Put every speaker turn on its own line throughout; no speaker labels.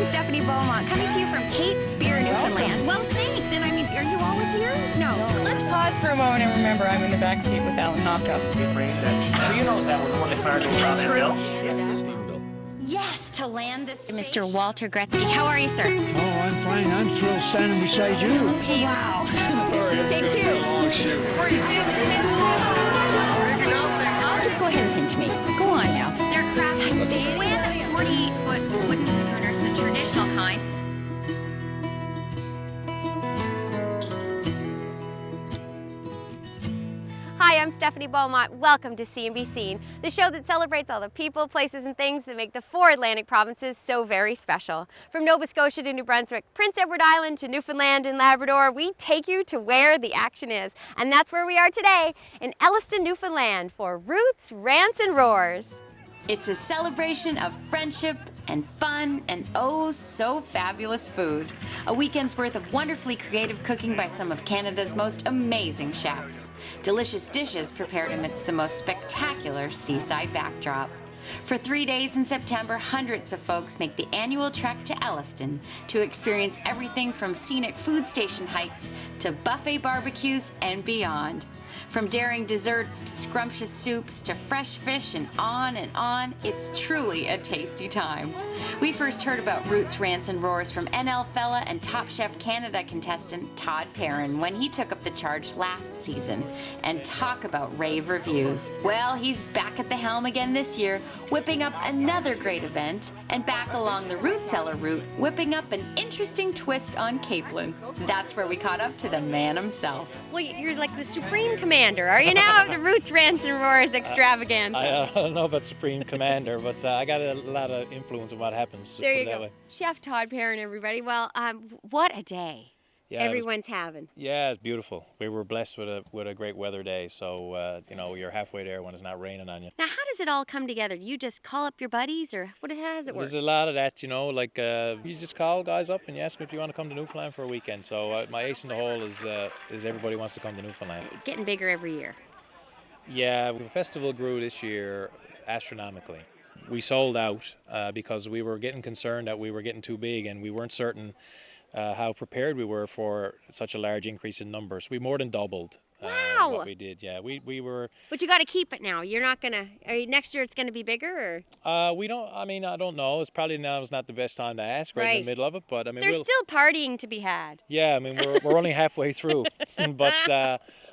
Stephanie Beaumont, coming to you from Cape Spear, Newfoundland. Well, thanks. And I mean, are you all with here? No.
Let's pause for a moment and remember I'm in the back seat with Alan Nocco.
So you know that one of the cars
Is that true?
Stephenville.
Yes, to land this Mr. Walter Gretzky. How are you, sir?
Oh, I'm fine. I'm thrilled standing beside you.
Hey, wow. Take two. Just go ahead and pinch me. Go on now. They're craft twin 48-foot wooden schooners, the traditional kind. Hi, I'm Stephanie Beaumont. Welcome to See and Be Seen, the show that celebrates all the people, places, and things that make the four Atlantic provinces so very special. From Nova Scotia to New Brunswick, Prince Edward Island to Newfoundland and Labrador, we take you to where the action is. And that's where we are today, in Elliston, Newfoundland, for Roots, Rants, and Roars. It's a celebration of friendship and fun and oh so fabulous food. A weekend's worth of wonderfully creative cooking by some of Canada's most amazing chefs. Delicious dishes prepared amidst the most spectacular seaside backdrop. For 3 days in September, hundreds of folks make the annual trek to Elliston to experience everything from scenic food station hikes to buffet barbecues and beyond. From daring desserts to scrumptious soups to fresh fish and on, it's truly a tasty time. We first heard about Roots, Rants, and Roars from NL fella and Top Chef Canada contestant Todd Perrin when he took up the charge last season. And talk about rave reviews. Well, he's back at the helm again this year, whipping up another great event, and back along the root cellar route, whipping up an interesting twist on Capeland. That's where we caught up to the man himself. Well, you're like the supreme commander, are you now, of the Roots, Rants, and Roars extravaganza?
I don't know about supreme commander, but I got a lot of influence on what happens.
There you go. Chef Todd Perrin, everybody. Well, what a day.
Yeah,
everyone's having.
Yeah, it's beautiful. We were blessed with a great weather day, so you're halfway there when it's not raining on you.
Now, how does it all come together? Do you just call up your buddies, or how does it work?
There's a lot of that, you just call guys up and you ask them if you want to come to Newfoundland for a weekend. So my ace in the hole is everybody wants to come to Newfoundland.
Getting bigger every year.
Yeah, the festival grew this year astronomically. We sold out because we were getting concerned that we were getting too big and we weren't certain how prepared we were for such a large increase in numbers. We more than doubled what we did. Yeah, we were. But
you got to keep it now. You're not gonna. Next year it's gonna be bigger, or?
We don't. I mean, I don't know. It's probably now's not the best time to ask right in the middle of it. But I mean,
there's still partying to be had.
Yeah, I mean, we're only halfway through. but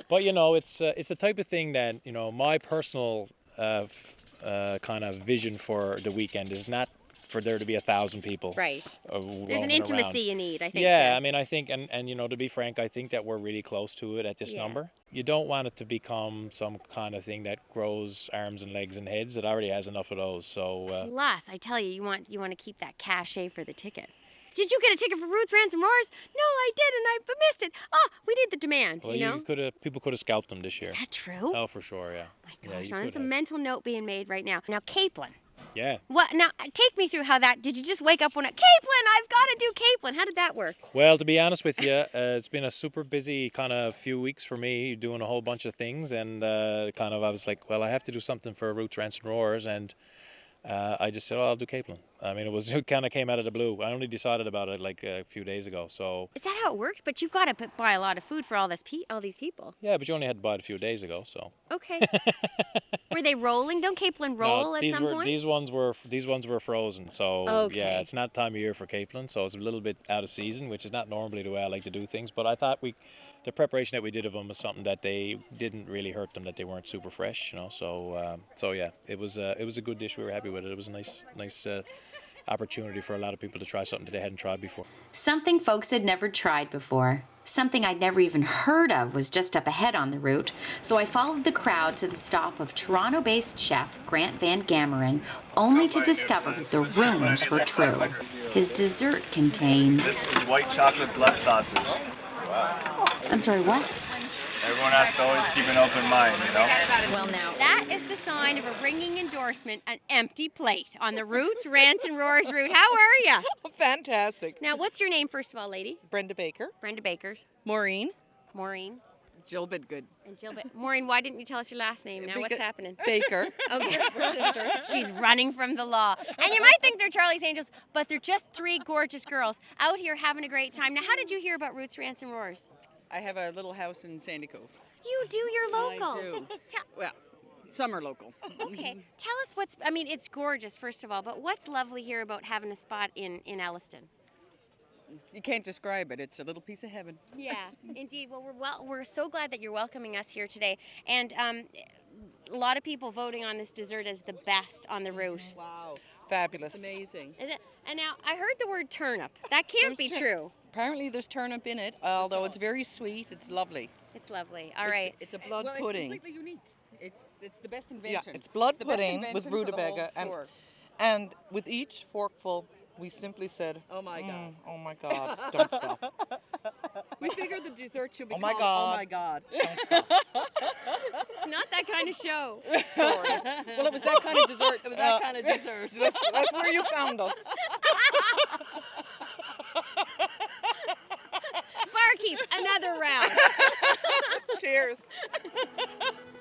it's the type of thing that my personal kind of vision for the weekend is not for there to be 1,000 people.
Right. There's an intimacy you need, I think.
Yeah, I mean, I think, and to be frank, I think that we're really close to it at this number. You don't want it to become some kind of thing that grows arms and legs and heads. It already has enough of those. So.
Plus, I tell you, you want to keep that cachet for the ticket. Did you get a ticket for Roots, Rants, and Roars? No, I didn't. I missed it. Oh, we need the demand,
well, people could have scalped them this year.
Is that true?
Oh, for sure, yeah.
My gosh, it's a mental note being made right now. Now, Capeland.
Yeah.
What? Now, take me through how that. Did you just wake up one night, Capeland? I've got to do Capeland. How did that work?
Well, to be honest with you, it's been a super busy kind of few weeks for me, doing a whole bunch of things, and I was like, well, I have to do something for Roots, Rants, and Roars, and I just said, I'll do Capeland. I mean, it kind of came out of the blue. I only decided about it like a few days ago. So.
Is that how it works? But you've got to buy a lot of food for all these people.
Yeah, but you only had to buy it a few days ago, so.
Okay. Were they rolling? Don't Capeland roll at some point?
These ones were frozen. So yeah, it's not time of year for Capeland, so it's a little bit out of season, which is not normally the way I like to do things. But I thought the preparation that we did of them was something that they didn't really hurt them, that they weren't super fresh, So yeah, it was a good dish. We were happy with it. It was a nice opportunity for a lot of people to try something that they hadn't tried before.
Something folks had never tried before. Something I'd never even heard of was just up ahead on the route, so I followed the crowd to the stop of Toronto-based chef Grant Van Gameren, only to discover that the rumors were true. His dessert contained...
This is white chocolate blood sausage.
Wow. I'm sorry, what?
Everyone has to always keep an open mind,
Well, now, that is the sign of a ringing endorsement, an empty plate on the Roots, Rants, and Roars route. How are you?
Fantastic.
Now, what's your name, first of all, lady?
Brenda Baker.
Brenda Baker's.
Maureen. Jill Bidgood.
And Jill Maureen, why didn't you tell us your last name now? What's happening?
Baker.
Okay. She's running from the law. And you might think they're Charlie's Angels, but they're just three gorgeous girls out here having a great time. Now, how did you hear about Roots, Rants and Roars?
I have a little house in Sandy Cove.
You do, you're local.
I do. Well, some are local.
Okay. Tell us it's gorgeous, first of all, but what's lovely here about having a spot in Elliston?
You can't describe it. It's a little piece of heaven.
Yeah, indeed. Well, we're so glad that you're welcoming us here today. And a lot of people voting on this dessert as the best on the route.
Wow.
Fabulous.
It's amazing.
Is it? And now, I heard the word turnip. That can't be true.
Apparently there's turnip in it, although it's very sweet. It's lovely.
It's lovely. All right.
It's a blood pudding.
It's completely unique. It's the best invention.
Yeah, it's blood
The best
pudding
invention
with
for the whole
rutabaga.
tour.
And with each forkful, we simply said,
Oh my God.
oh my God, don't stop.
We figured the dessert should be
Oh my
called
God.
Oh my God.
Don't stop.
It's not that kind of show.
Sorry. Well, it was that kind of dessert. It was that kind of dessert.
That's where you found us.
Barkeep, another round.
Cheers.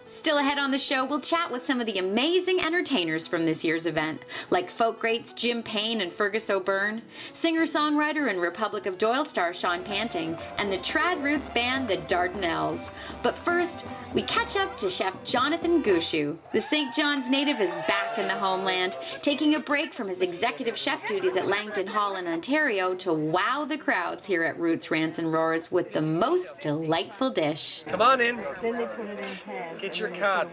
Still ahead on the show, we'll chat with some of the amazing entertainers from this year's event, like folk greats Jim Payne and Fergus O'Byrne, singer-songwriter and Republic of Doyle star Sean Panting, and the trad roots band the Dardanelles. But first, we catch up to Chef Jonathan Gushu. The St. John's native is back in the homeland, taking a break from his executive chef duties at Langton Hall in Ontario to wow the crowds here at Roots, Rants and Roars with the most delightful dish.
Come on in.
Then they put it in pans.
Get your cod.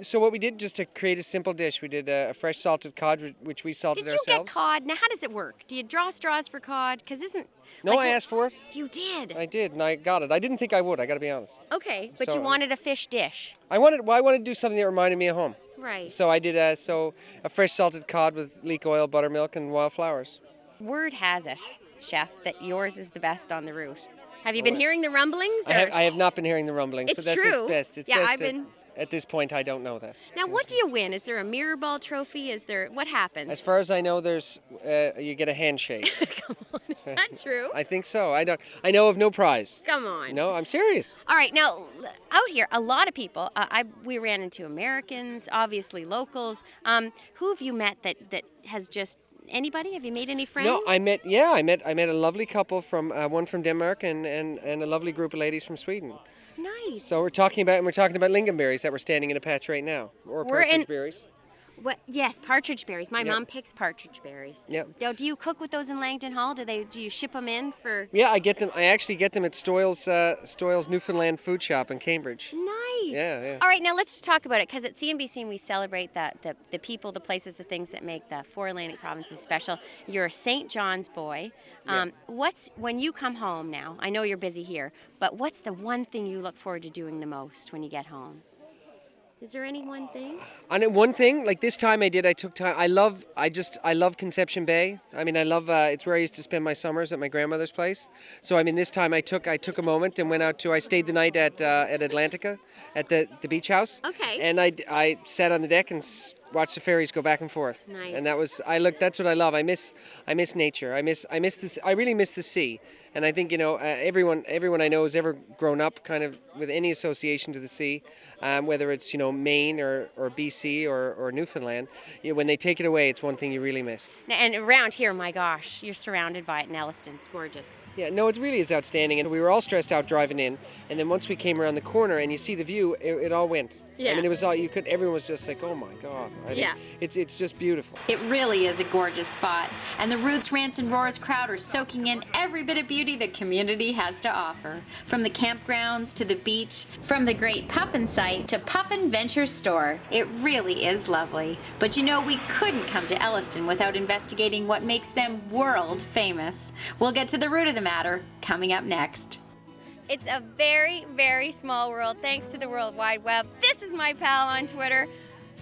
So what we did, just to create a simple dish, we did a fresh salted cod, which we salted
Did you
ourselves.
get cod? Now, how does it work? Do you draw straws for cod? Because
No, I asked for it.
You did?
I did, and I got it. I didn't think I would, I got to be honest.
Okay, but
So-
you wanted a fish dish.
I wanted to do something that reminded me of home.
Right.
So I did a fresh salted cod with leek oil, buttermilk, and wildflowers.
Word has it, Chef, that yours is the best on the route. Have you been hearing the rumblings?
I have not been hearing the rumblings,
It's
but that's its
true.
best. It's
Yeah,
best
I've been-
At this point, I don't know that.
Now, what do you win? Is there a mirror ball trophy? What happens?
As far as I know, there's you get a handshake.
Come on, is that true?
I think so. I know of no prize.
Come on.
No, I'm serious.
All right, now out here, a lot of people. We ran into Americans, obviously locals. Who have you met that has just anybody? Have you made any friends?
No, I met a lovely couple from one from Denmark and a lovely group of ladies from Sweden.
Nice.
So we're talking about lingonberries that we're standing in a patch right now, or partridge berries.
What? Yes, partridge berries. My
Yep.
mom picks partridge berries.
Yep.
Now, do you cook with those in Langton Hall? Do you ship them in for?
Yeah, I get them. I actually get them at Stoyle's Newfoundland Food Shop in Cambridge.
Nice.
Yeah.
All right, now let's talk about it, because at CNBC we celebrate the people, the places, the things that make the four Atlantic provinces special. You're a St. John's boy. When you come home now, I know you're busy here, but what's the one thing you look forward to doing the most when you get home? Is there any one thing?
And one thing, like this time I took time. I love Conception Bay. I mean, I love, it's where I used to spend my summers at my grandmother's place. So, I mean, this time I took a moment and went out I stayed the night at Atlantica, at the beach house.
Okay.
And I sat on the deck and watched the ferries go back and forth.
Nice.
And that's what I love. I miss nature. I miss this. I really miss the sea. And I think, everyone I know has ever grown up kind of with any association to the sea, whether it's, Maine or BC or Newfoundland, when they take it away, it's one thing you really miss.
Now, and around here, my gosh, you're surrounded by it in Elliston. It's gorgeous.
Yeah, no, it really is outstanding. And we were all stressed out driving in. And then once we came around the corner and you see the view, it all went.
Yeah.
I mean, it was all, everyone was just like, oh my God. I mean,
Yeah.
It's just beautiful.
It really is a gorgeous spot, and the Roots, Rants and Roars crowd are soaking in every bit of beauty the community has to offer. From the campgrounds to the beach, from the great Puffin site to Puffin Venture Store, it really is lovely. But we couldn't come to Elliston without investigating what makes them world famous. We'll get to the root of the matter coming up next.
It's a very, very small world, thanks to the World Wide Web. This is my pal on Twitter,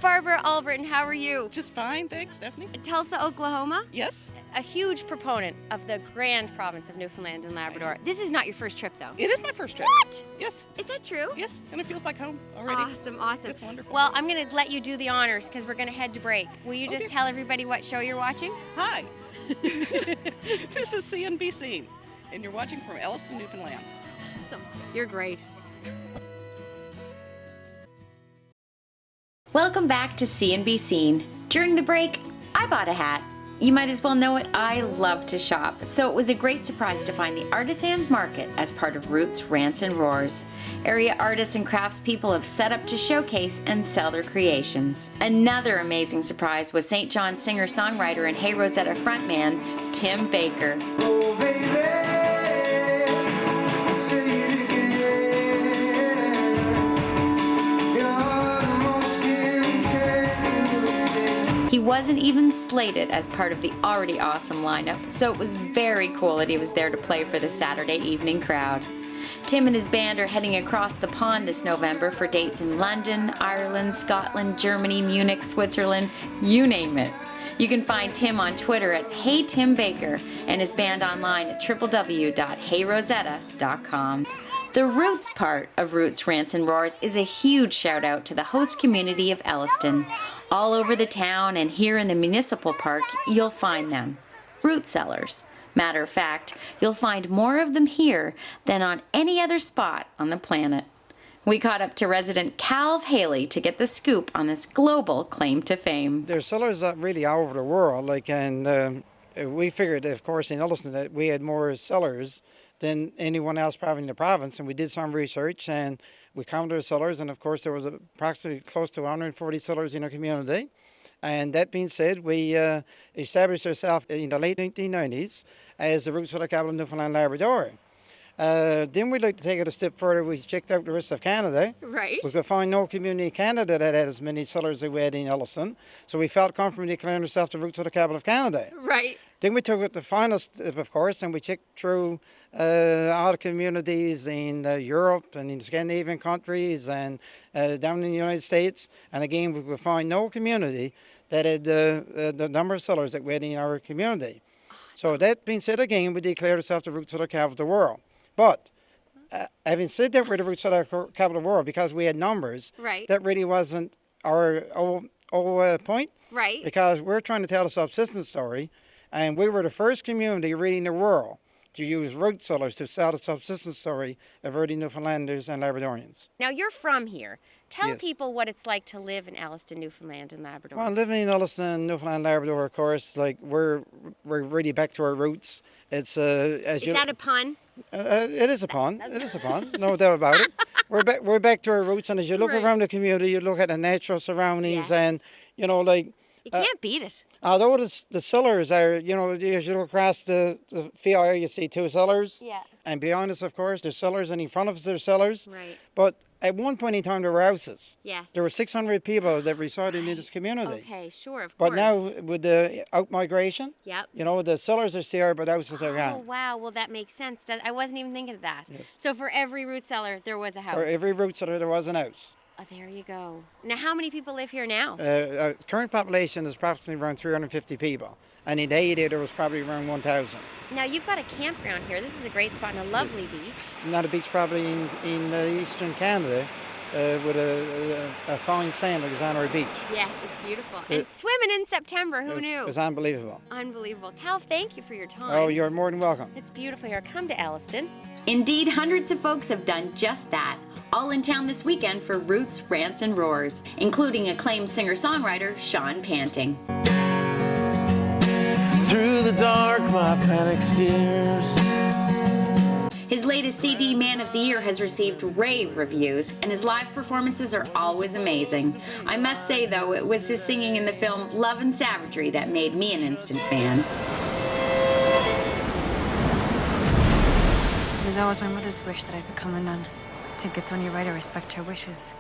Barbara Albritton. How are you?
Just fine, thanks, Stephanie.
Tulsa, Oklahoma.
Yes,
A huge proponent of the grand province of Newfoundland and Labrador. This is not your first trip, though.
it is my first trip.
What?
Yes,
Is that true?
yes, and it feels like home already.
Awesome.
It's wonderful.
Well, I'm going to let you do the honors because we're going to head to break. Will you just
Okay.
tell everybody what show you're watching?
Hi, this is CNBC, and you're watching from Elliston, Newfoundland.
Awesome. You're great.
Welcome back to See and Be Seen. During the break, I bought a hat. You might as well know it, I love to shop, so it was a great surprise to find the Artisans Market as part of Roots, Rants and Roars. Area artists and craftspeople have set up to showcase and sell their creations. Another amazing surprise was St. John's singer-songwriter and Hey Rosetta frontman, Tim Baker.
Oh, baby, say it again. You're the most incredible.
He wasn't even slated as part of the already awesome lineup, so it was very cool that he was there to play for the Saturday evening crowd. Tim and his band are heading across the pond this November for dates in London, Ireland, Scotland, Germany, Munich, Switzerland, you name it. You can find Tim on Twitter at HeyTimBaker and his band online at www.heyrosetta.com. The Roots part of Roots, Rants and Roars is a huge shout out to the host community of Elliston. All over the town and here in the municipal park, you'll find them. Root sellers. Matter of fact, you'll find more of them here than on any other spot on the planet. We caught up to resident Calv Haley to get the scoop on this global claim to fame.
There's sellers really all over the world, and we figured, of course, in Elliston that we had more sellers than anyone else probably in the province, and we did some research and we counted our sellers, and of course there was approximately close to 140 sellers in our community. And that being said, we established ourselves in the late 1990s as the Roots for the capital of Newfoundland Labrador. Then we'd like to take it a step further. We checked out the rest of Canada.
Right.
We could find no community in Canada that had as many sellers as we had in Elliston. So we felt comfortable declaring ourselves the Roots for the capital of Canada.
Right.
Then we took it the final step, of course, and we checked through all the communities in Europe and in Scandinavian countries and down in the United States. And again, we could find no community that had the number of sellers that we had in our community. So that being said, again, we declared ourselves the Roots of the capital of the world. But having said that, we're the Roots of the capital of the world because we had numbers.
Right.
That really wasn't our point.
Right.
Because we're trying to tell a subsistence story, and we were the first community really in the world to use root sellers to sell the subsistence story of early Newfoundlanders and Labradorians.
Now you're from here. Tell
Yes.
people what it's like to live in Elliston, Newfoundland and Labrador.
Well, living in Elliston, Newfoundland, Labrador, of course, like we're really back to our roots. It's
Is that a pun?
it is a pun. It is a pun, no doubt about it. We're back to our roots, and as you look
Right.
around the community, you look at the natural surroundings,
Yes.
and you know, like
You can't beat it.
although the cellars are, you know, as you look across the field, you see two cellars.
Yeah.
And behind us, of course, there's cellars, and in front of us, there's cellars.
Right.
But at one point in time, there were houses.
Yes.
There were 600 people that resided in this community.
Okay, sure, of
But
course.
now, with the out-migration,
Yep.
you know, the cellars are still, but houses are
Oh,
gone.
wow. Well, that makes sense. I wasn't even thinking of that.
Yes.
So for every root cellar, there was a house.
For every root cellar, there was an house.
Oh, there you go. Now, how many people live here now?
Current population is approximately around 350 people. And in the 80s, there was probably around 1,000.
Now, you've got a campground here. This is a great spot and a lovely beach.
Not a beach probably in eastern Canada with a fine sand like it's on our beach.
Yes, it's beautiful. And swimming in September, who knew?
It's unbelievable.
Unbelievable. Cal, thank you for your time.
Oh, you're more than welcome.
It's beautiful here. Come to Elliston.
Indeed, hundreds of folks have done just that, all in town this weekend for Roots, Rants and Roars, including acclaimed singer-songwriter Sean Panting.
Through the dark, my panic steers.
His latest CD, Man of the Year, has received rave reviews, and his live performances are always amazing. I must say, though, it was his singing in the film Love and Savagery that made me an instant fan.
It was always my mother's wish that I'd become a nun. I think it's only right I respect her wishes.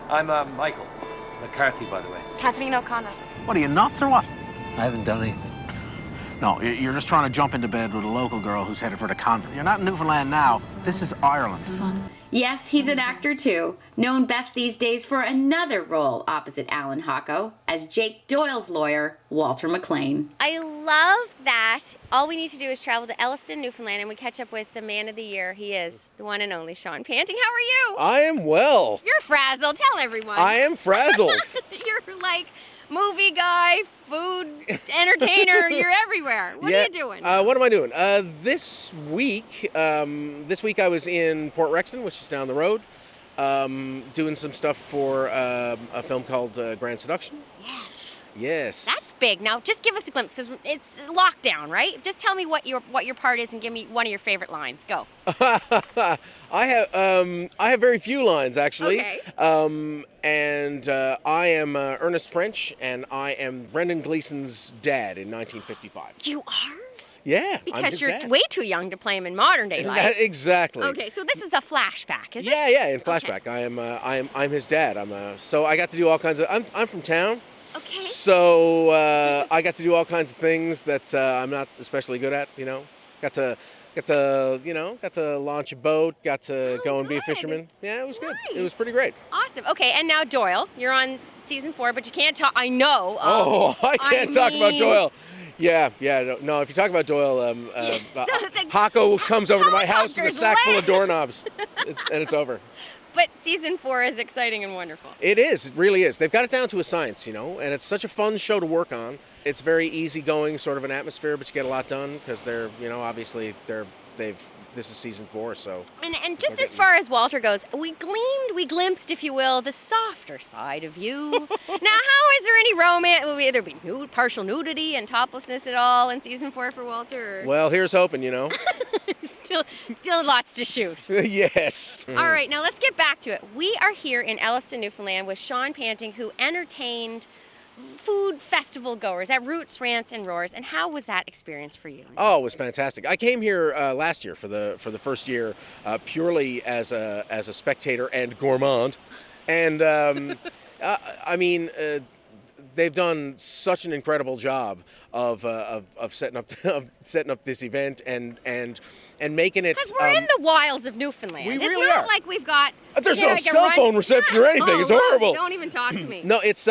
I'm Michael McCarthy, by the way.
Kathleen O'Connor.
What are you, nuts or what?
I haven't done anything.
No, you're just trying to jump into bed with a local girl who's headed for the convent. You're not in Newfoundland now. This is Ireland.
Yes, he's an actor too, known best these days for another role opposite Alan Hocko as Jake Doyle's lawyer, Walter McLean.
I love that. All we need to do is travel to Elliston, Newfoundland, and we catch up with the man of the year. He is the one and only Sean Panting. How are you?
I am well.
You're frazzled. Tell everyone.
I am frazzled.
You're like movie guy, food entertainer. You're everywhere. What are you doing?
What am I doing? This week I was in Port Rexton, which is down the road, doing some stuff for a film called Grand Seduction. Yes.
That's big. Now, just give us a glimpse, because it's lockdown, right? Just tell me what your part is and give me one of your favorite lines. Go.
I have very few lines, actually.
Okay.
And I am Ernest French, and I am Brendan Gleeson's dad in 1955.
You are?
Yeah.
Because you're way too young to play him in modern day life.
Exactly.
Okay, so this is a flashback, is it?
Yeah, in flashback. Okay. I'm his dad. So I got to do all kinds of. I'm from town.
Okay.
So I got to do all kinds of things that I'm not especially good at. Got to launch a boat. Got to go and be a fisherman. Yeah, it was good. It was pretty great.
Awesome. Okay, and now Doyle, you're on season 4, but you can't talk. I know.
I can't talk about Doyle. Yeah. No, if you talk about Doyle, Hako comes over to my house with a sack full of doorknobs, and it's over.
But season 4 is exciting and wonderful.
It is. It really is. They've got it down to a science, and it's such a fun show to work on. It's very easygoing, sort of an atmosphere, but you get a lot done because obviously this is season 4, so.
And just as far as Walter goes, we glimpsed, if you will, the softer side of you. Now, how is there any romance? Will there be partial nudity and toplessness at all in season 4 for Walter?
Well, here's hoping,
Still lots to shoot.
Yes.
All right, now let's get back to it. We are here in Elliston, Newfoundland with Sean Panting, who entertained food festival goers at Rants Roars. And how was that experience for you?
Oh, it was fantastic. I came here last year for the first year purely as a spectator and gourmand, and they've done such an incredible job of setting up this event and making it.
Because we're in the wilds of Newfoundland.
We
it's
really
not
are.
like we've got.
There's no cell phone reception or anything. It's horrible.
Don't even talk to me.
No, it's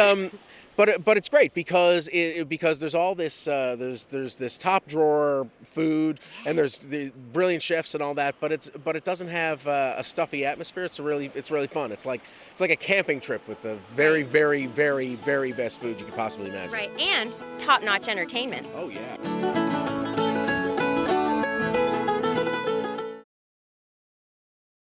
but it's great because there's all this there's this top drawer food and there's the brilliant chefs and all that, but it doesn't have a stuffy atmosphere. It's really fun. It's like a camping trip with the very very very very best food you could possibly imagine.
Right, and top-notch entertainment.
Oh yeah.